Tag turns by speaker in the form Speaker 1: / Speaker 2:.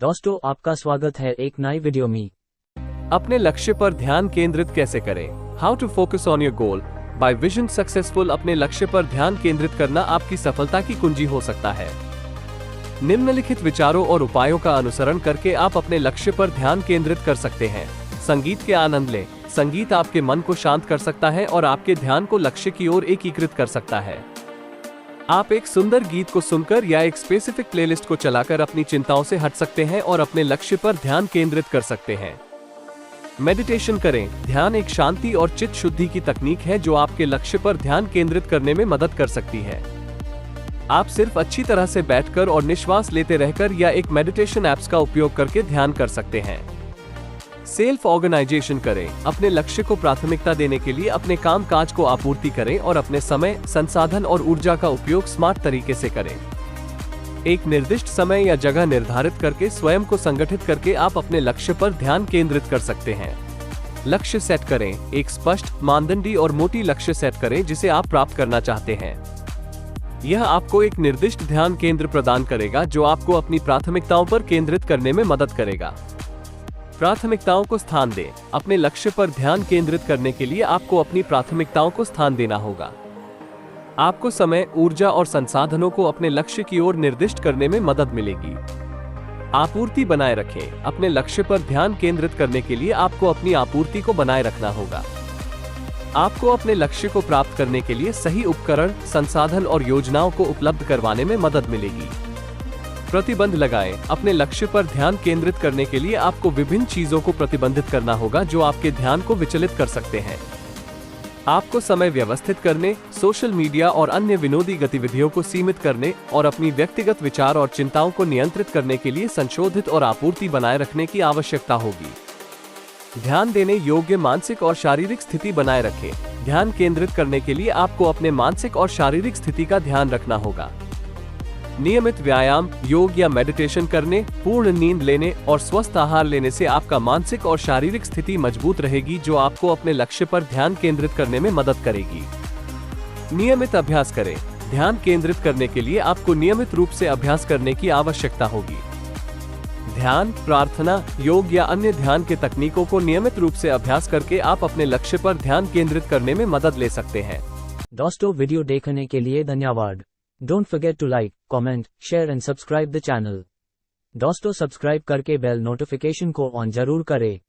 Speaker 1: दोस्तों, आपका स्वागत है एक नई वीडियो में।
Speaker 2: अपने लक्ष्य पर ध्यान केंद्रित कैसे करें? How to focus on your goal by vision successful. अपने लक्ष्य पर ध्यान केंद्रित करना आपकी सफलता की कुंजी हो सकता है। निम्नलिखित विचारों और उपायों का अनुसरण करके आप अपने लक्ष्य पर ध्यान केंद्रित कर सकते हैं। संगीत के आनंद लें। संगीत आपके मन को शांत कर सकता है और आपके ध्यान को लक्ष्य की ओर एकीकृत कर सकता है। आप एक सुंदर गीत को सुनकर या एक स्पेसिफिक प्लेलिस्ट को चलाकर अपनी चिंताओं से हट सकते हैं और अपने लक्ष्य पर ध्यान केंद्रित कर सकते हैं। मेडिटेशन करें। ध्यान एक शांति और चित्त शुद्धि की तकनीक है जो आपके लक्ष्य पर ध्यान केंद्रित करने में मदद कर सकती है। आप सिर्फ अच्छी तरह से बैठकर और निश्वास लेते रहकर या एक मेडिटेशन ऐप्स का उपयोग करके ध्यान कर सकते हैं। सेल्फ ऑर्गेनाइजेशन करें। अपने लक्ष्य को प्राथमिकता देने के लिए अपने काम काज को आपूर्ति करें और अपने समय, संसाधन और ऊर्जा का उपयोग स्मार्ट तरीके से करें। एक निर्दिष्ट समय या जगह निर्धारित करके स्वयं को संगठित करके आप अपने लक्ष्य पर ध्यान केंद्रित कर सकते हैं। लक्ष्य सेट करें। एक स्पष्ट, मानदंडी और मोटी लक्ष्य सेट करें जिसे आप प्राप्त करना चाहते हैं। यह आपको एक निर्दिष्ट ध्यान केंद्र प्रदान करेगा जो आपको अपनी प्राथमिकताओं पर केंद्रित करने में मदद करेगा। प्राथमिकताओं को स्थान दें। अपने लक्ष्य पर ध्यान केंद्रित करने के लिए आपको अपनी प्राथमिकताओं को स्थान देना होगा। आपको समय, ऊर्जा और संसाधनों को अपने लक्ष्य की ओर निर्दिष्ट करने में मदद मिलेगी। आपूर्ति बनाए रखें। अपने लक्ष्य पर ध्यान केंद्रित करने के लिए आपको अपनी आपूर्ति को बनाए रखना होगा। आपको अपने लक्ष्य को प्राप्त करने के लिए सही उपकरण, संसाधन और योजनाओं को उपलब्ध करवाने में मदद मिलेगी। प्रतिबंध लगाएं। अपने लक्ष्य पर ध्यान केंद्रित करने के लिए आपको विभिन्न चीजों को प्रतिबंधित करना होगा जो आपके ध्यान को विचलित कर सकते हैं। आपको समय व्यवस्थित करने, सोशल मीडिया और अन्य विनोदी गतिविधियों को सीमित करने और अपनी व्यक्तिगत विचार और चिंताओं को नियंत्रित करने के लिए संशोधित और आपूर्ति बनाए रखने की आवश्यकता होगी। ध्यान देने योग्य मानसिक और शारीरिक स्थिति बनाए रखें। ध्यान केंद्रित करने के लिए आपको अपने मानसिक और शारीरिक स्थिति का ध्यान रखना होगा। नियमित व्यायाम, योग या मेडिटेशन करने, पूर्ण नींद लेने और स्वस्थ आहार लेने से आपका मानसिक और शारीरिक स्थिति मजबूत रहेगी जो आपको अपने लक्ष्य पर ध्यान केंद्रित करने में मदद करेगी। नियमित अभ्यास करें। ध्यान केंद्रित करने के लिए आपको नियमित रूप से अभ्यास करने की आवश्यकता होगी। ध्यान, प्रार्थना, योग या अन्य ध्यान के तकनीकों को नियमित रूप से अभ्यास करके आप अपने लक्ष्य पर ध्यान केंद्रित करने में मदद ले सकते हैं।
Speaker 1: दोस्तों, वीडियो देखने के लिए धन्यवाद। Don't forget to like, comment, share and subscribe the channel. दोस्तों, सब्सक्राइब करके बेल नोटिफिकेशन को ऑन जरूर करें।